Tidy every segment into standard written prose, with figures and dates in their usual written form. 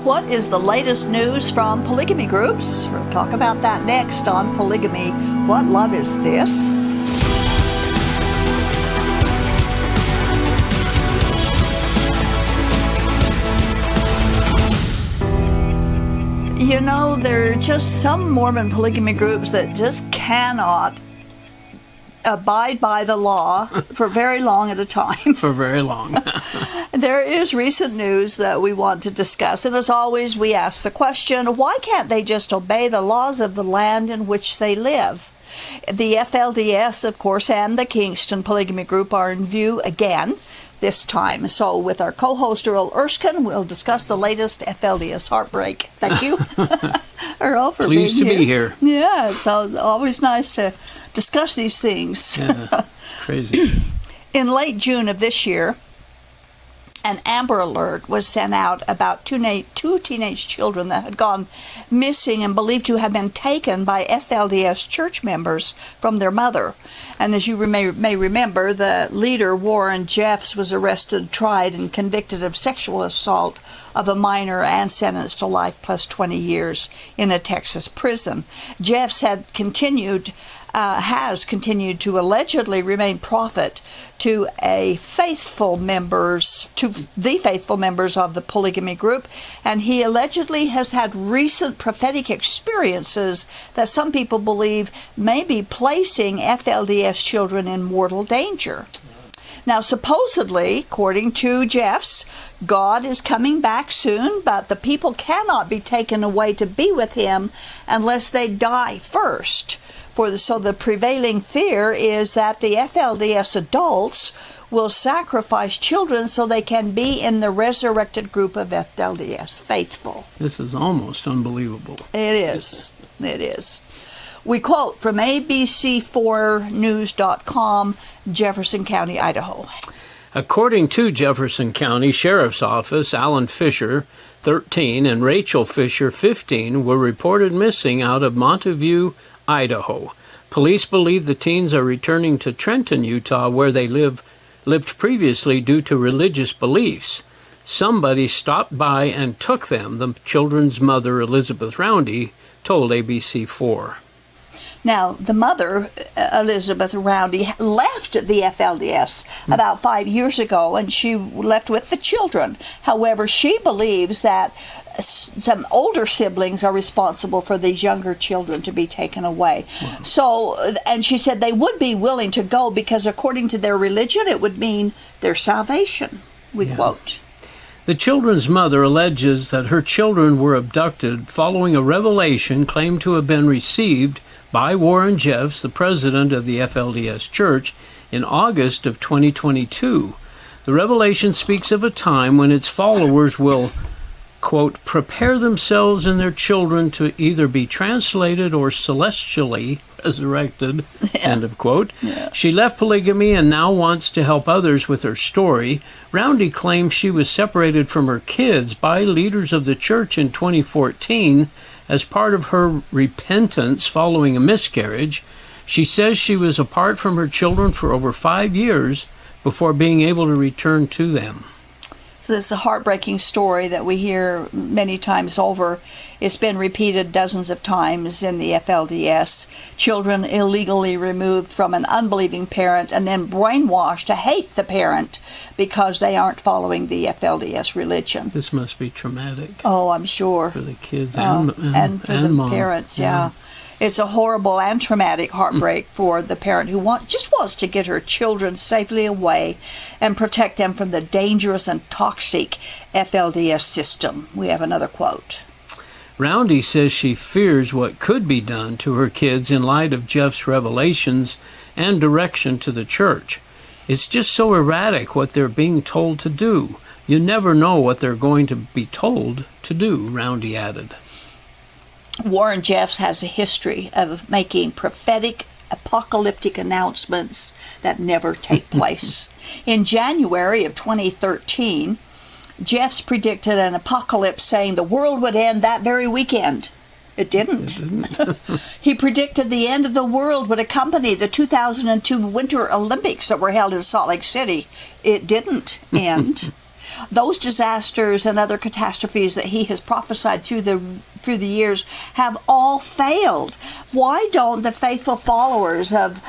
What is the latest news from polygamy groups? We'll talk about that next on Polygamy. What love is this? You know, there are just some Mormon polygamy groups that just cannot abide by the law for very long at a time. For very long. There is recent news that we want to discuss, and as always, we ask the question, why can't they just obey the laws of the land in which they live? The FLDS, of course, and the Kingston polygamy group are in view again this time. So with our co-host Earl Erskine, we'll discuss the latest FLDS heartbreak. Thank you, Earl, for being here. Pleased to be here. Yeah, so always nice to discuss these things. Yeah, crazy. In late June of this year, an Amber Alert was sent out about two teenage children that had gone missing and believed to have been taken by FLDS church members from their mother. And as you may remember, the leader, Warren Jeffs, was arrested, tried, and convicted of sexual assault of a minor and sentenced to life plus 20 years in a Texas prison. Jeffs has continued to allegedly remain prophet to the faithful members of the polygamy group, and he allegedly has had recent prophetic experiences that some people believe may be placing FLDS children in mortal danger. Now, supposedly, according to Jeffs, God is coming back soon, but the people cannot be taken away to be with him unless they die first. So the prevailing fear is that the FLDS adults will sacrifice children so they can be in the resurrected group of FLDS faithful. This is almost unbelievable. It is. It is. We quote from ABC4News.com, Jefferson County, Idaho. According to Jefferson County Sheriff's Office, Alan Fisher, 13, and Rachel Fisher, 15, were reported missing out of Monteview, Idaho. Police believe the teens are returning to Trenton, Utah, where they lived previously due to religious beliefs. Somebody stopped by and took them, the children's mother, Elizabeth Roundy, told ABC4. Now, the mother, Elizabeth Roundy, left the FLDS about 5 years ago, and she left with the children. However, she believes that some older siblings are responsible for these younger children to be taken away. Wow. So, and she said they would be willing to go because according to their religion, it would mean their salvation, we quote. The children's mother alleges that her children were abducted following a revelation claimed to have been received by Warren Jeffs, the president of the FLDS Church, in August of 2022. The revelation speaks of a time when its followers will, quote, prepare themselves and their children to either be translated or celestially resurrected, end of quote. Yeah. She left polygamy and now wants to help others with her story. Roundy claims she was separated from her kids by leaders of the church in 2014 as part of her repentance following a miscarriage. She says she was apart from her children for over 5 years before being able to return to them. So this is a heartbreaking story that we hear many times over. It's been repeated dozens of times in the FLDS. Children illegally removed from an unbelieving parent and then brainwashed to hate the parent because they aren't following the FLDS religion. This must be traumatic. Oh, I'm sure. For the kids and for the mom. Parents, yeah. It's a horrible and traumatic heartbreak for the parent who just wants to get her children safely away and protect them from the dangerous and toxic FLDS system. We have another quote. Roundy says she fears what could be done to her kids in light of Jeff's revelations and direction to the church. It's just so erratic what they're being told to do. You never know what they're going to be told to do, Roundy added. Warren Jeffs has a history of making prophetic, apocalyptic announcements that never take place. In January of 2013, Jeffs predicted an apocalypse saying the world would end that very weekend. It didn't. He predicted the end of the world would accompany the 2002 Winter Olympics that were held in Salt Lake City. It didn't end. Those disasters and other catastrophes that he has prophesied through the years have all failed. Why don't the faithful followers of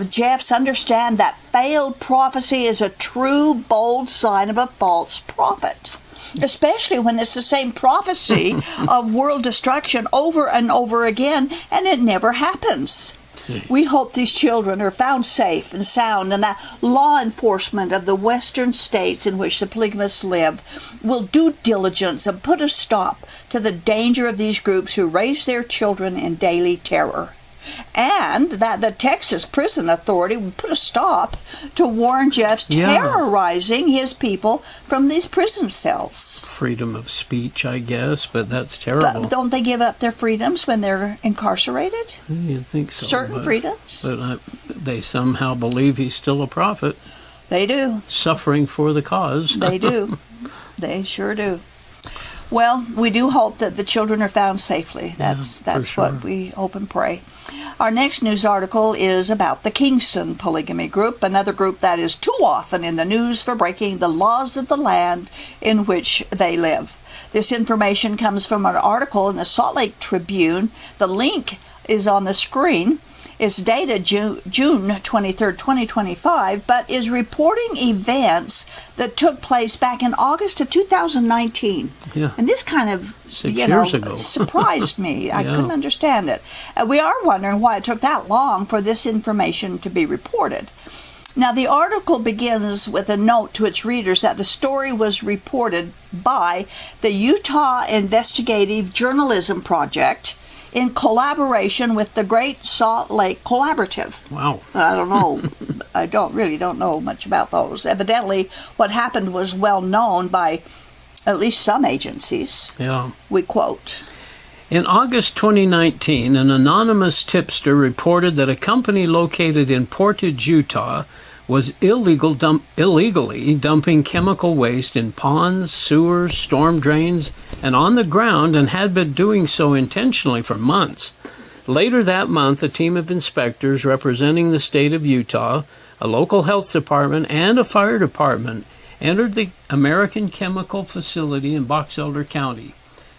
Jeff's understand that failed prophecy is a true, bold sign of a false prophet? Especially when it's the same prophecy of world destruction over and over again, and it never happens. We hope these children are found safe and sound, and that law enforcement of the western states in which the polygamists live will do diligence and put a stop to the danger of these groups who raise their children in daily terror. And that the Texas Prison Authority would put a stop to Warren Jeffs terrorizing his people from these prison cells. Freedom of speech, I guess, but that's terrible. But don't they give up their freedoms when they're incarcerated? You'd think so. Certain freedoms? But they somehow believe he's still a prophet. They do. Suffering for the cause. They do. They sure do. Well, we do hope that the children are found safely. That's sure. what we hope and pray. Our next news article is about the Kingston polygamy group, another group that is too often in the news for breaking the laws of the land in which they live. This information comes from an article in the Salt Lake Tribune. The link is on the screen. It's dated June 23rd, 2025, but is reporting events that took place back in August of 2019. Yeah. And this kind of, 6 years ago. surprised me. I couldn't understand it. We are wondering why it took that long for this information to be reported. Now, the article begins with a note to its readers that the story was reported by the Utah Investigative Journalism Project in collaboration with the Great Salt Lake Collaborative. Wow. I don't know. I don't know much about those. Evidently, what happened was well known by at least some agencies. Yeah. We quote. In August 2019, an anonymous tipster reported that a company located in Portage, Utah, was illegally dumping chemical waste in ponds, sewers, storm drains, and on the ground, and had been doing so intentionally for months. Later that month, a team of inspectors representing the state of Utah, a local health department, and a fire department entered the American Chemical Facility in Box Elder County.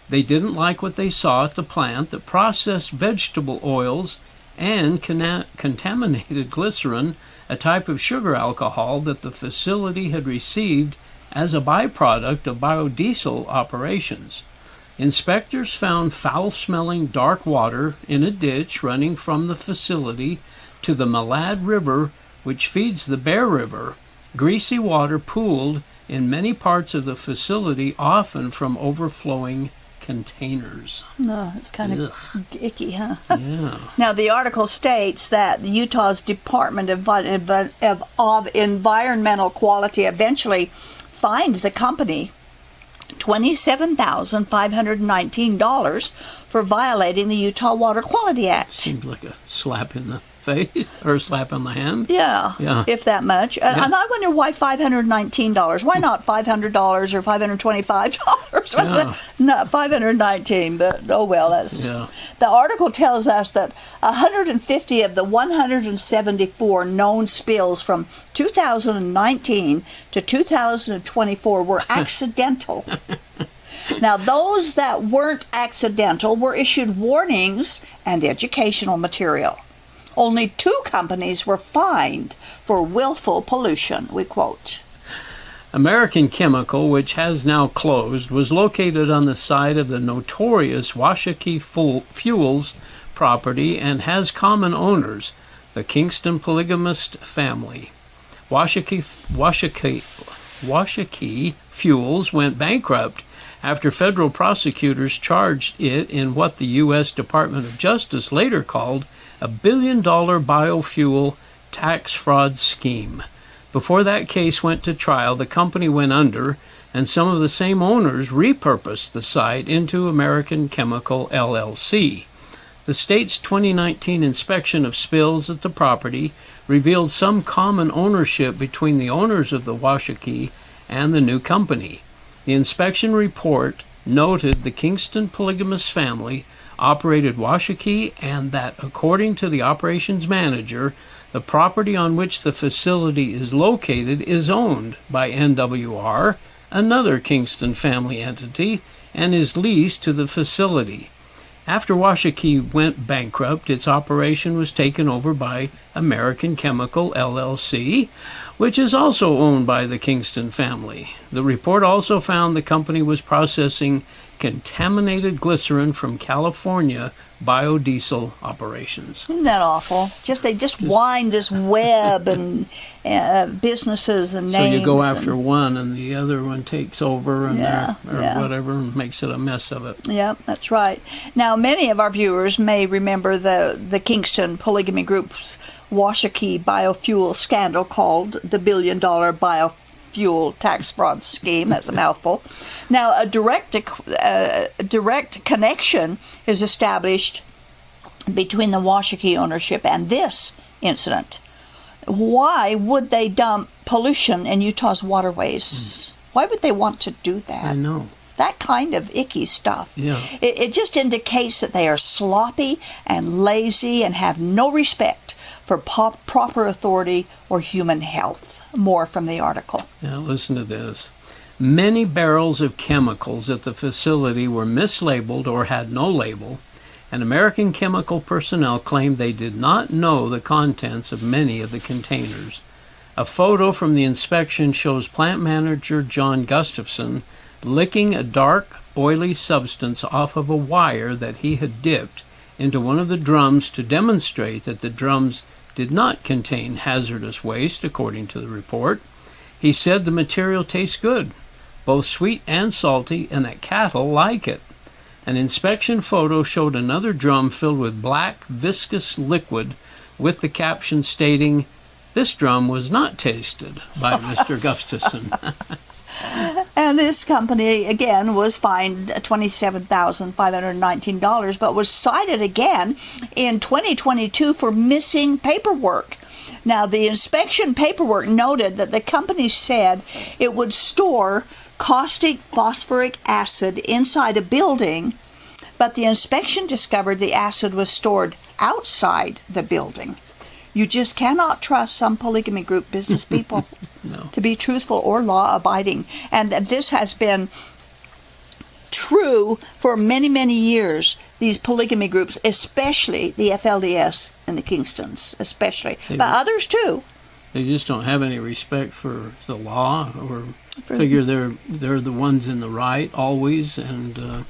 They didn't like what they saw at the plant that processed vegetable oils and contaminated glycerin, a type of sugar alcohol that the facility had received as a byproduct of biodiesel operations. Inspectors found foul-smelling dark water in a ditch running from the facility to the Malad River, which feeds the Bear River. Greasy water pooled in many parts of the facility, often from overflowing containers. No, it's kind of icky, huh? Yeah. Now, the article states that Utah's Department of Environmental Quality eventually fined the company $27,519 for violating the Utah Water Quality Act. Seems like a slap in the face or a slap on the hand. Yeah, if that much. And I wonder why $519. Why not $500 or $525? Not $519, but oh well. That's the article tells us that 150 of the 174 known spills from 2019 to 2024 were accidental. Now, those that weren't accidental were issued warnings and educational material. Only 2 companies were fined for willful pollution, we quote. American Chemical, which has now closed, was located on the site of the notorious Washakie Fuels property and has common owners, the Kingston polygamist family. Washakie Fuels went bankrupt after federal prosecutors charged it in what the U.S. Department of Justice later called a $1 billion biofuel tax fraud scheme. Before that case went to trial, the company went under, and some of the same owners repurposed the site into American Chemical LLC. The state's 2019 inspection of spills at the property revealed some common ownership between the owners of the Washakie and the new company. The inspection report noted the Kingston polygamous family operated Washakie and that, according to the operations manager, the property on which the facility is located is owned by NWR, another Kingston family entity, and is leased to the facility. After Washakie went bankrupt, its operation was taken over by American Chemical, LLC, which is also owned by the Kingston family. The report also found the company was processing contaminated glycerin from California biodiesel operations. Isn't that awful? They just wind this web and businesses and names. So you go after one and the other one takes over and whatever and makes it a mess of it. Yeah, that's right. Now, many of our viewers may remember the Kingston Polygamy Group's Washakie biofuel scandal called the $1 billion biofuel tax fraud scheme. That's a mouthful. Now, a direct connection is established between the Washakie ownership and this incident. Why would they dump pollution in Utah's waterways? Why would they want to do that? I know. That kind of icky stuff. Yeah. It just indicates that they are sloppy and lazy and have no respect for proper authority or human health. More from the article. Now listen to this. Many barrels of chemicals at the facility were mislabeled or had no label, and American Chemical personnel claimed they did not know the contents of many of the containers. A photo from the inspection shows plant manager John Gustafson licking a dark, oily substance off of a wire that he had dipped into one of the drums to demonstrate that the drums did not contain hazardous waste, according to the report. He said the material tastes good, both sweet and salty, and that cattle like it. An inspection photo showed another drum filled with black, viscous liquid with the caption stating, "This drum was not tasted by Mr. Gustafson." And this company, again, was fined $27,519, but was cited again in 2022 for missing paperwork. Now, the inspection paperwork noted that the company said it would store caustic phosphoric acid inside a building, but the inspection discovered the acid was stored outside the building. You just cannot trust some polygamy group business people to be truthful or law-abiding. And this has been true for many, many years, these polygamy groups, especially the FLDS and the Kingstons, especially. But others too. They just don't have any respect for the law or figure they're the ones in the right always, and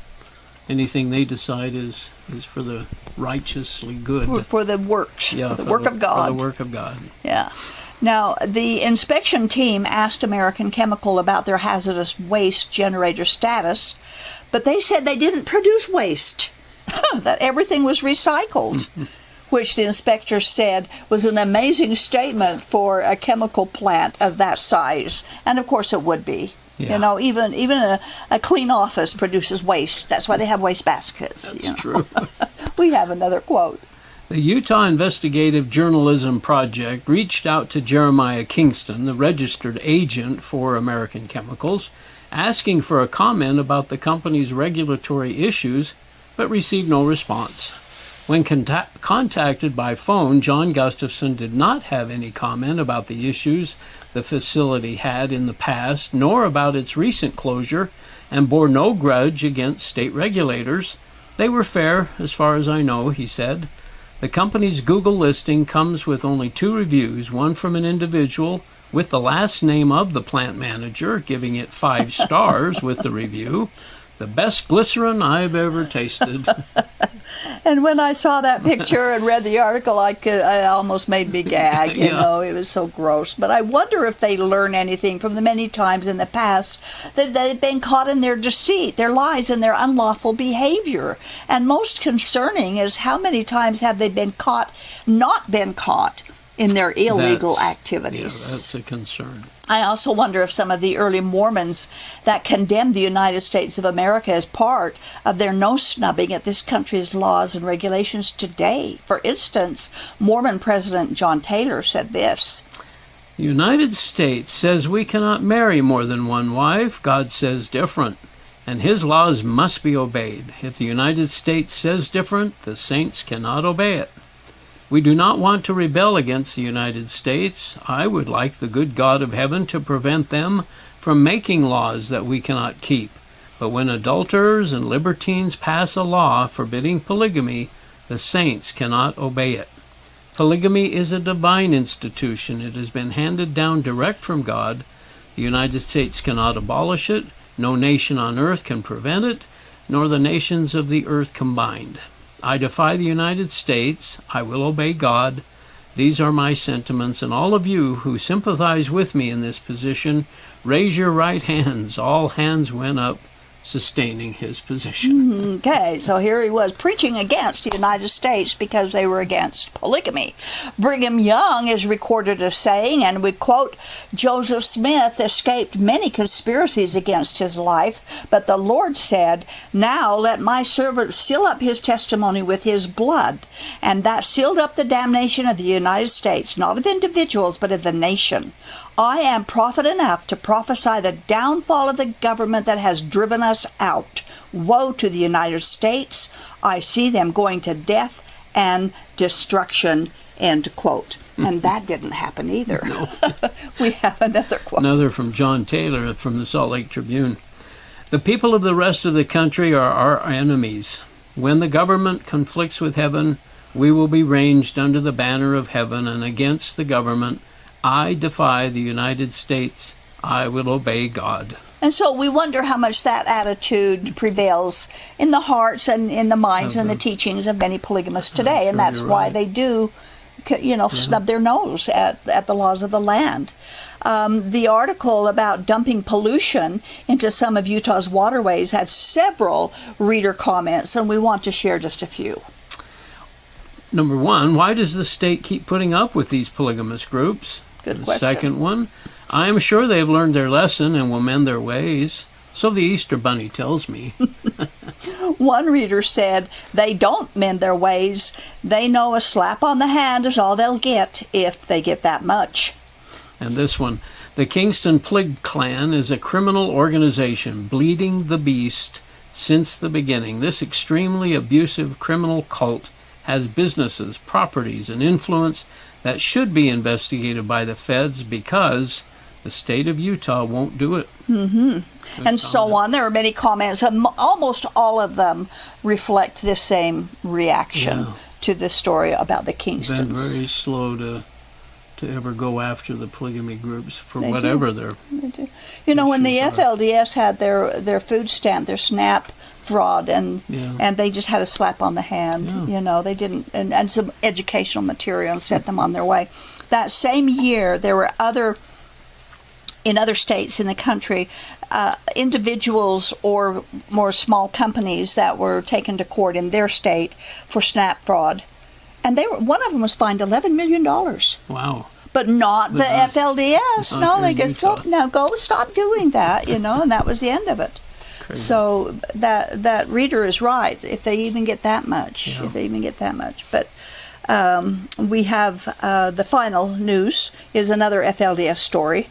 anything they decide is for the righteously good. For the works, for the work of God. For the work of God. Yeah. Now, the inspection team asked American Chemical about their hazardous waste generator status, but they said they didn't produce waste, that everything was recycled, which the inspector said was an amazing statement for a chemical plant of that size. And of course it would be. Yeah. You know, even a clean office produces waste. That's why they have waste baskets. That's true. We have another quote. The Utah Investigative Journalism Project reached out to Jeremiah Kingston, the registered agent for American Chemicals, asking for a comment about the company's regulatory issues, but received no response. When contacted by phone, John Gustafson did not have any comment about the issues the facility had in the past, nor about its recent closure, and bore no grudge against state regulators. They were fair, as far as I know, he said. The company's Google listing comes with only 2 reviews, one from an individual with the last name of the plant manager, giving it 5 stars with the review. The best glycerin I've ever tasted. And when I saw that picture and read the article, it almost made me gag. You know, it was so gross. But I wonder if they learn anything from the many times in the past that they've been caught in their deceit, their lies, and their unlawful behavior. And most concerning is how many times have they not been caught in their illegal activities. Yeah, that's a concern. I also wonder if some of the early Mormons that condemned the United States of America as part of their nose-snubbing at this country's laws and regulations today. For instance, Mormon President John Taylor said this. The United States says we cannot marry more than one wife. God says different, and his laws must be obeyed. If the United States says different, the saints cannot obey it. We do not want to rebel against the United States. I would like the good God of heaven to prevent them from making laws that we cannot keep. But when adulterers and libertines pass a law forbidding polygamy, the saints cannot obey it. Polygamy is a divine institution. It has been handed down direct from God. The United States cannot abolish it. No nation on earth can prevent it, nor the nations of the earth combined. I defy the United States. I will obey God. These are my sentiments, and all of you who sympathize with me in this position, raise your right hands. All hands went up, sustaining his position. Okay, so here he was preaching against the United States because they were against polygamy. Brigham Young is recorded as saying, and we quote, Joseph Smith escaped many conspiracies against his life, but the Lord said, now let my servant seal up his testimony with his blood. And that sealed up the damnation of the United States, not of individuals, but of the nation. I am prophet enough to prophesy the downfall of the government that has driven us out. Woe to the United States. I see them going to death and destruction, end quote. And that didn't happen either. No. We have another quote. Another from John Taylor from the Salt Lake Tribune. The people of the rest of the country are our enemies. When the government conflicts with heaven, we will be ranged under the banner of heaven, and against the government I defy the United States. I will obey God. And so we wonder how much that attitude prevails in the hearts and in the minds and the teachings of many polygamists today. And that's why they do, snub their nose at the laws of the land. The article about dumping pollution into some of Utah's waterways had several reader comments, and we want to share just a few. Number one, why does the state keep putting up with these polygamous groups? Good The question. second one, I am sure they have learned their lesson and will mend their ways. So the Easter Bunny tells me. One reader said, they don't mend their ways. They know a slap on the hand is all they'll get, if they get that much. And this one, the Kingston Plig Clan is a criminal organization, bleeding the beast since the beginning. This extremely abusive criminal cult has businesses, properties, and influence that should be investigated by the feds because the state of Utah won't do it. And so on. There are many comments. Almost all of them reflect the same reaction to the story about the Kingstons. Been very slow to ever go after the polygamy groups for They whatever do. they're... They do. When the FLDS had their food stamp, their SNAP fraud, and they just had a slap on the hand. They didn't, and some educational material, and set them on their way. That same year, there were in other states in the country, individuals or more small companies that were taken to court in their state for SNAP fraud. And one of them was fined $11 million. Wow. But not the FLDS. No, they go, go stop doing that, and that was the end of it. Crazy. So that reader is right, if they even get that much. But we have the final news is another FLDS story.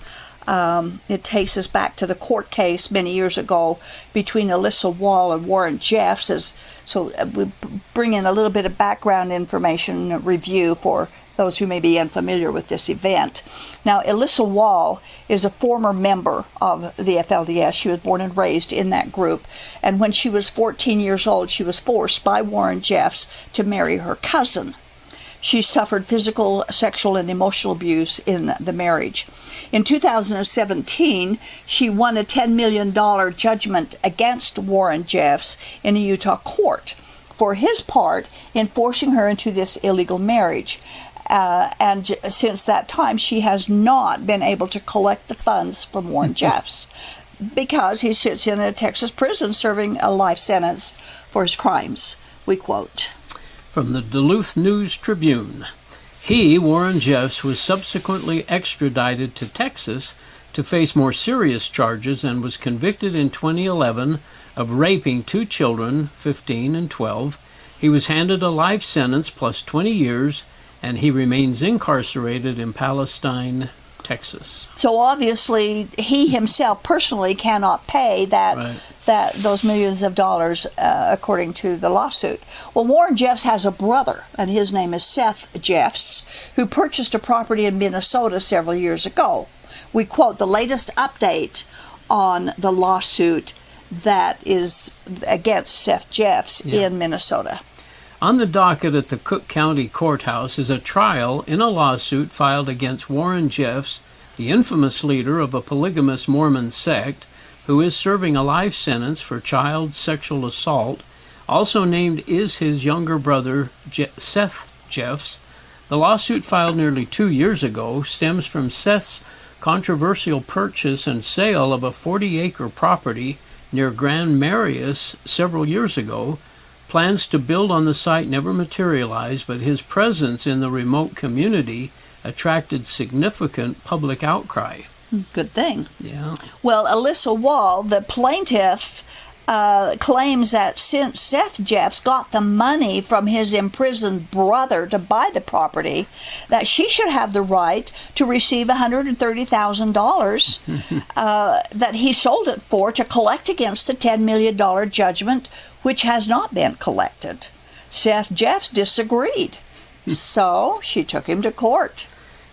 It takes us back to the court case many years ago between Alyssa Wall and Warren Jeffs. So we bring in a little bit of background information review for those who may be unfamiliar with this event. Now, Alyssa Wall is a former member of the FLDS. She was born and raised in that group. And when she was 14 years old, she was forced by Warren Jeffs to marry her cousin. She suffered physical, sexual, and emotional abuse in the marriage. In 2017, she won a $10 million judgment against Warren Jeffs in a Utah court for his part in forcing her into this illegal marriage. And since that time, she has not been able to collect the funds from Warren Jeffs because he sits in a Texas prison serving a life sentence for his crimes. We quote. From the Duluth News-Tribune, Warren Jeffs, was subsequently extradited to Texas to face more serious charges and was convicted in 2011 of raping 2 children, 15 and 12. He was handed a life sentence plus 20 years, and he remains incarcerated in Palestine, Texas. So obviously, he himself personally cannot pay those millions of dollars, according to the lawsuit. Well, Warren Jeffs has a brother, and his name is Seth Jeffs, who purchased a property in Minnesota several years ago. We quote, the latest update on the lawsuit that is against Seth Jeffs in Minnesota. On the docket at the Cook County Courthouse is a trial in a lawsuit filed against Warren Jeffs, the infamous leader of a polygamous Mormon sect, who is serving a life sentence for child sexual assault. Also named is his younger brother, Seth Jeffs. The lawsuit, filed nearly 2 years ago, stems from Seth's controversial purchase and sale of a 40-acre property near Grand Marius several years ago. Plans to build on the site never materialized, but his presence in the remote community attracted significant public outcry. Good thing. Yeah. Well, Alyssa Wall, the plaintiff, claims that since Seth Jeffs got the money from his imprisoned brother to buy the property, that she should have the right to receive $130,000 that he sold it for, to collect against the $10 million judgment, which has not been collected. Seth Jeffs disagreed, so she took him to court.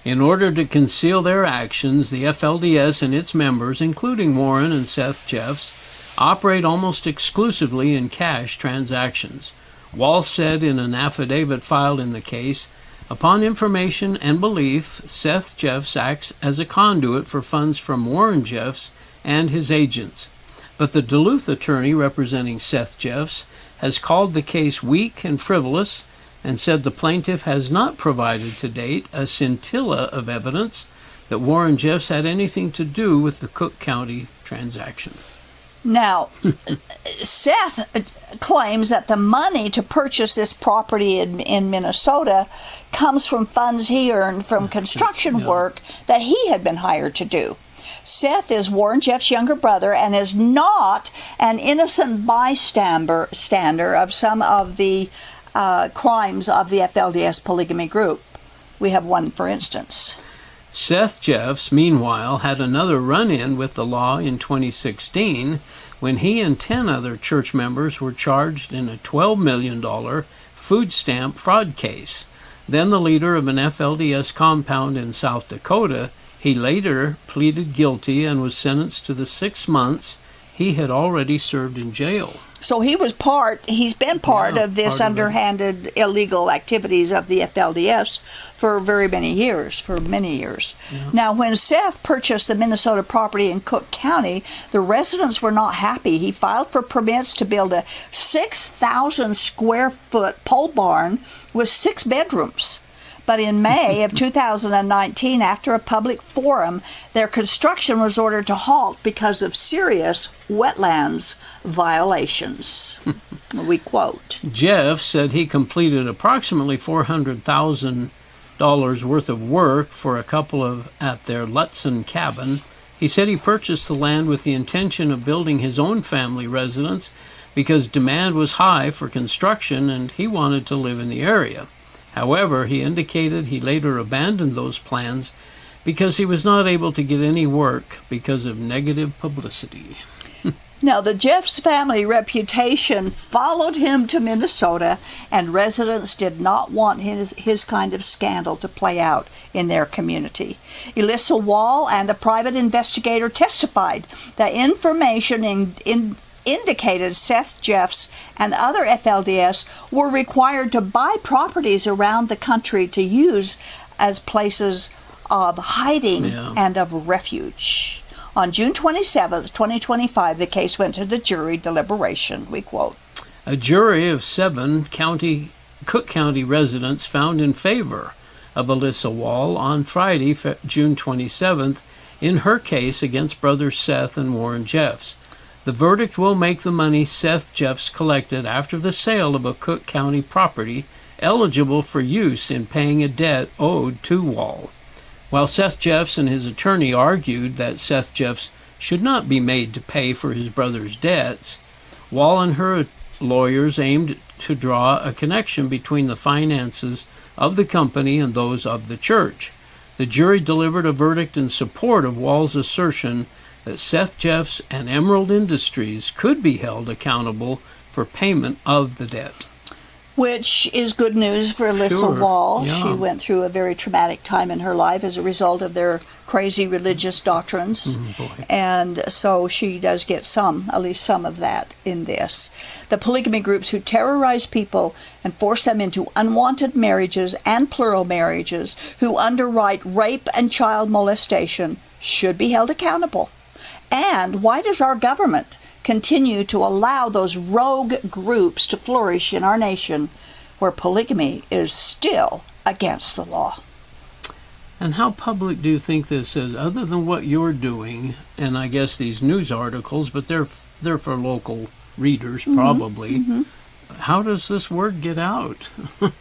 In order to conceal their actions, the FLDS and its members, including Warren and Seth Jeffs, operate almost exclusively in cash transactions. Wall said in an affidavit filed in the case, upon information and belief, Seth Jeffs acts as a conduit for funds from Warren Jeffs and his agents. But the Duluth attorney representing Seth Jeffs has called the case weak and frivolous, and said the plaintiff has not provided to date a scintilla of evidence that Warren Jeffs had anything to do with the Cook County transaction. Now, Seth claims that the money to purchase this property in Minnesota comes from funds he earned from construction work that he had been hired to do. Seth is Warren Jeffs' younger brother and is not an innocent bystander of some of the crimes of the FLDS polygamy group. We have one, for instance. Seth Jeffs, meanwhile, had another run-in with the law in 2016 when he and 10 other church members were charged in a $12 million food stamp fraud case. Then the leader of an FLDS compound in South Dakota, he later pleaded guilty and was sentenced to the 6 months he had already served in jail. So he's been part of this underhanded illegal activities of the FLDS for many years. Yeah. Now, when Seth purchased the Minnesota property in Cook County, the residents were not happy. He filed for permits to build a 6,000 square foot pole barn with 6 bedrooms. But in May of 2019, after a public forum, their construction was ordered to halt because of serious wetlands violations. We quote. Jeff said he completed approximately $400,000 worth of work for a couple at their Lutzen cabin. He said he purchased the land with the intention of building his own family residence because demand was high for construction and he wanted to live in the area. However, he indicated he later abandoned those plans because he was not able to get any work because of negative publicity. Now, the Jeffs family reputation followed him to Minnesota, and residents did not want his kind of scandal to play out in their community. Alyssa Wall and a private investigator testified that information indicated Seth Jeffs and other FLDS were required to buy properties around the country to use as places of hiding and of refuge. On June 27, 2025, the case went to the jury deliberation. We quote. A jury of 7 Cook County residents found in favor of Alyssa Wall on Friday, June 27th, in her case against brothers Seth and Warren Jeffs. The verdict will make the money Seth Jeffs collected after the sale of a Cook County property eligible for use in paying a debt owed to Wall. While Seth Jeffs and his attorney argued that Seth Jeffs should not be made to pay for his brother's debts, Wall and her lawyers aimed to draw a connection between the finances of the company and those of the church. The jury delivered a verdict in support of Wall's assertion that Seth Jeffs and Emerald Industries could be held accountable for payment of the debt. which is good news for Alyssa Sure, Wall. yeah. She went through a very traumatic time in her life as a result of their crazy religious doctrines. Boy. And so she does get at least some of that in this. The polygamy groups who terrorize people and force them into unwanted marriages and plural marriages, who underwrite rape and child molestation, should be held accountable. And why does our government continue to allow those rogue groups to flourish in our nation where polygamy is still against the law? And how public do you think this is, other than what you're doing, and I guess these news articles, but they're for local readers probably. How does this word get out?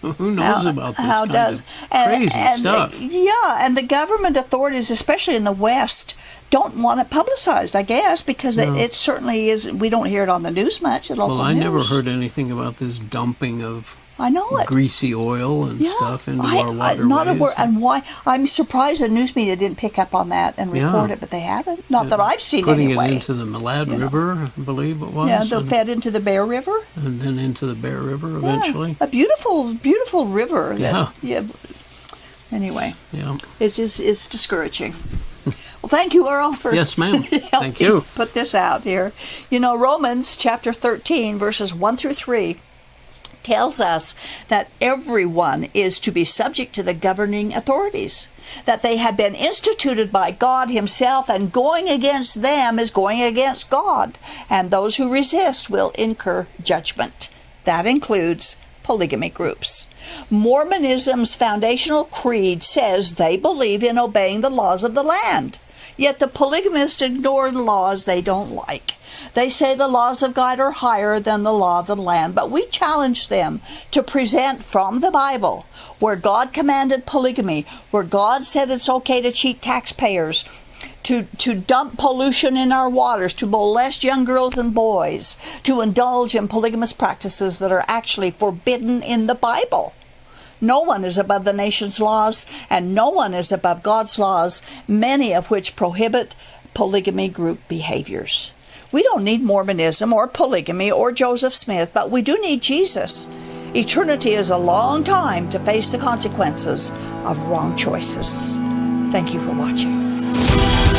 Who knows about this kind of crazy stuff? And the government authorities, especially in the West, don't want it publicized, I guess, because it certainly is. We don't hear it on the news much. At local Well, I news. never heard anything about this dumping of I know it. greasy oil and stuff into our waterways. Not a word. And why? I'm surprised the news media didn't pick up on that and report it, but they haven't. Not that I've seen Putting anyway. it into the Malad River, I believe it was. Yeah, they fed into the Bear River. And then into the Bear River eventually. Yeah, a beautiful, beautiful river. Yeah. Anyway. Yeah. It's discouraging. Well, thank you, Earl, for Yes, ma'am. helping Thank you. put this out here. You know, Romans chapter 13, verses 1 through 3, tells us that everyone is to be subject to the governing authorities, that they have been instituted by God himself, and going against them is going against God, and those who resist will incur judgment. That includes polygamy groups. Mormonism's foundational creed says they believe in obeying the laws of the land. Yet the polygamists ignore laws they don't like. They say the laws of God are higher than the law of the land, but we challenge them to present from the Bible where God commanded polygamy, where God said it's okay to cheat taxpayers, to dump pollution in our waters, to molest young girls and boys, to indulge in polygamous practices that are actually forbidden in the Bible. No one is above the nation's laws, and no one is above God's laws, many of which prohibit polygamy group behaviors. We don't need Mormonism or polygamy or Joseph Smith, but we do need Jesus. Eternity is a long time to face the consequences of wrong choices. Thank you for watching.